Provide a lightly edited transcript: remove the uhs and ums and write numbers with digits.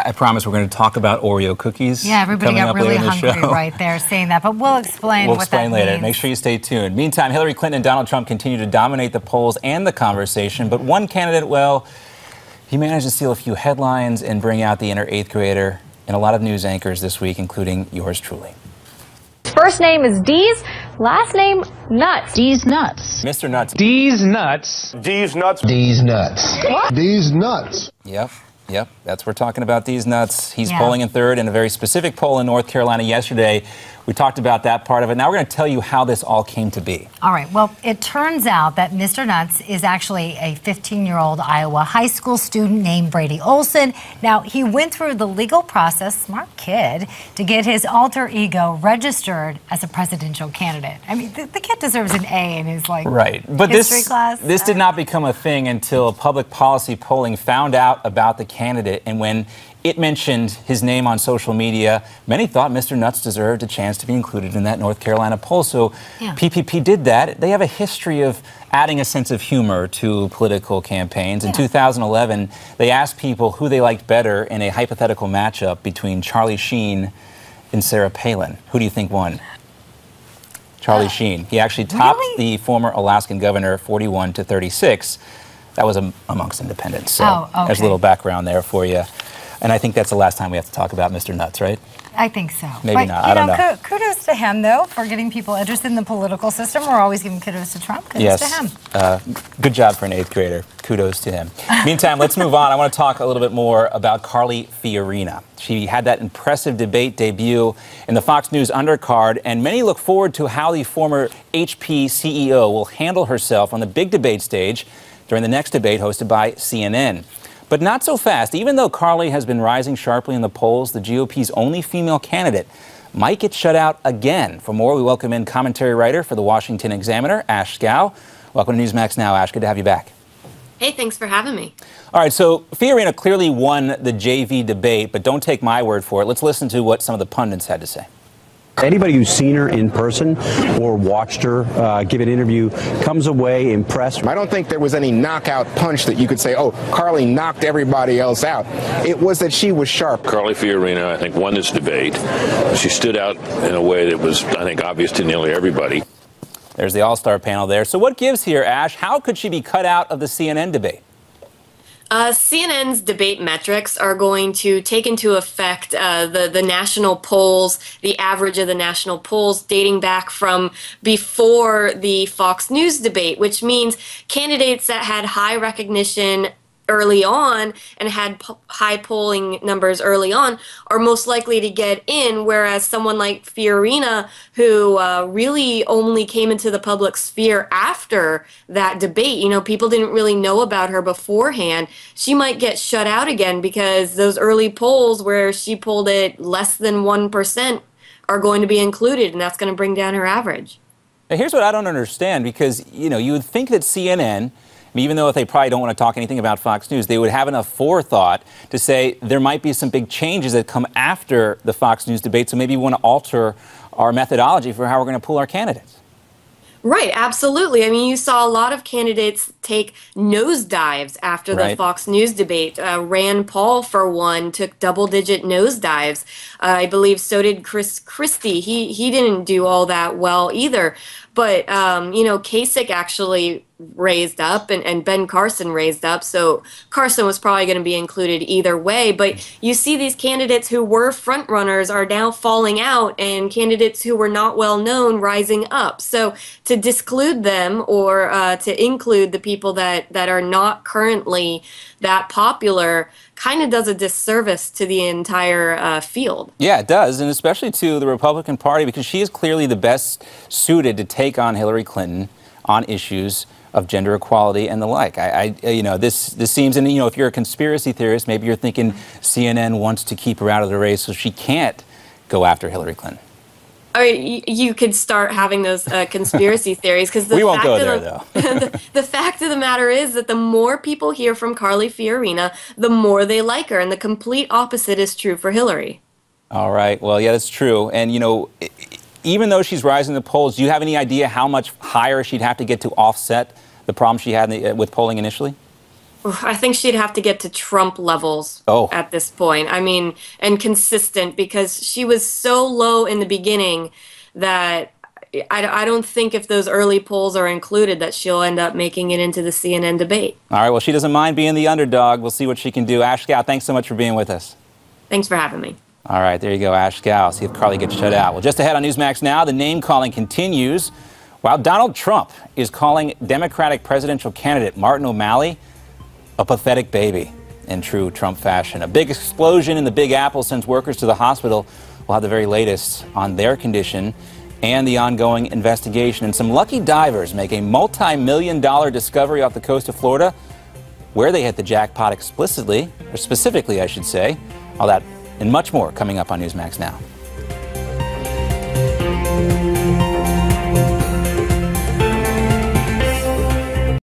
I promise we're going to talk about Oreo cookies. Yeah, everybody got really hungry right there saying that, but we'll explain what that means. We'll explain later. Make sure you stay tuned. Meantime, Hillary Clinton and Donald Trump continue to dominate the polls and the conversation, but one candidate, well, he managed to steal a few headlines and bring out the inner eighth grader and a lot of news anchors this week, including yours truly. First name is Dees, last name Nuts. Dees Nuts. Mr. Nuts. Dees Nuts. Dees Nuts. Dees Nuts. What? Dees Nuts. Yep, that's what we're talking about, Dees Nuts. He's polling in third in a very specific poll in North Carolina yesterday. We talked about that part of it. Now we're going to tell you how this all came to be. All right. Well, it turns out that Mr. Nuts is actually a 15-year-old Iowa high school student named Brady Olson. Now, he went through the legal process, smart kid, to get his alter ego registered as a presidential candidate. I mean, the kid deserves an A in his, but history class. This did not become a thing until public policy polling found out about the candidate, and when it mentioned his name on social media, many thought Mr. Nuts deserved a chance to be included in that North Carolina poll. So PPP did that. They have a history of adding a sense of humor to political campaigns. In 2011, they asked people who they liked better in a hypothetical matchup between Charlie Sheen and Sarah Palin. Who do you think won? Charlie Sheen. He actually topped the former Alaskan governor 41 to 36. That was amongst independents. So there's a little background there for you. And I think that's the last time we have to talk about Mr. Nuts, right? I think so. Maybe not. I don't know. Kudos to him, though, for getting people interested in the political system. We're always giving kudos to Trump. Kudos to him. Good job for an eighth grader. Kudos to him. Meantime, let's move on. I want to talk a little bit more about Carly Fiorina. She had that impressive debate debut in the Fox News undercard, and many look forward to how the former HP CEO will handle herself on the big debate stage during the next debate hosted by CNN. But not so fast. Even though Carly has been rising sharply in the polls, the GOP's only female candidate might get shut out again. For more, we welcome in commentary writer for the Washington Examiner, Ashe Schow. Welcome to Newsmax Now, Ashe. Good to have you back. Hey, thanks for having me. All right, so Fiorina clearly won the JV debate, but don't take my word for it. Let's listen to what some of the pundits had to say. Anybody who's seen her in person or watched her give an interview comes away impressed. I don't think there was any knockout punch that you could say, oh, Carly knocked everybody else out. It was that she was sharp. Carly Fiorina, I think, won this debate. She stood out in a way that was, I think, obvious to nearly everybody. There's the all-star panel there. So what gives here, Ashe? How could she be cut out of the CNN debate? CNN's debate metrics are going to take into effect the national polls, the average of the national polls dating back from before the Fox News debate, which means candidates that had high recognition early on and had high polling numbers early on are most likely to get in, whereas someone like Fiorina, who really only came into the public sphere after that debate, you know, people didn't really know about her beforehand, she might get shut out again because those early polls where she polled at less than 1% are going to be included, and that's going to bring down her average. Now, here's what I don't understand, because, you know, you would think that CNN, even though they probably don't want to talk anything about Fox News, they would have enough forethought to say there might be some big changes that come after the Fox News debate, so maybe we want to alter our methodology for how we're going to pull our candidates. Right, absolutely. I mean, you saw a lot of candidates take nosedives after the Fox News debate. Rand Paul, for one, took double-digit nosedives. I believe so did Chris Christie. He didn't do all that well either. But, you know, Kasich actually raised up and Ben Carson raised up. So Carson was probably going to be included either way. But you see these candidates who were front runners are now falling out, and candidates who were not well known rising up. So to disclude them or to include the people that are not currently that popular kind of does a disservice to the entire field. Yeah, it does, and especially to the Republican Party, because she is clearly the best suited to take on Hillary Clinton on issues of gender equality and the like. You know, this seems, and you know, if you're a conspiracy theorist, maybe you're thinking CNN wants to keep her out of the race so she can't go after Hillary Clinton. I mean, you could start having those conspiracy theories, because the the fact of the matter is that the more people hear from Carly Fiorina, the more they like her, and the complete opposite is true for Hillary. All right. Well, yeah, that's true. And you know, even though she's rising in the polls, do you have any idea how much higher she'd have to get to offset the problem she had with polling initially? I think she'd have to get to Trump levels at this point. I mean, and consistent, because she was so low in the beginning that I don't think if those early polls are included that she'll end up making it into the CNN debate. All right, well, she doesn't mind being the underdog. We'll see what she can do. Ashe Schow, thanks so much for being with us. Thanks for having me. All right, there you go, Ashe Schow. See if Carly gets shut out. Well, just ahead on Newsmax Now, the name-calling continues while Donald Trump is calling Democratic presidential candidate Martin O'Malley a pathetic baby in true Trump fashion. A big explosion in the Big Apple sends workers to the hospital. We'll have the very latest on their condition and the ongoing investigation. And some lucky divers make a multi-million-dollar discovery off the coast of Florida where they hit the jackpot specifically, I should say. All that and much more coming up on Newsmax Now.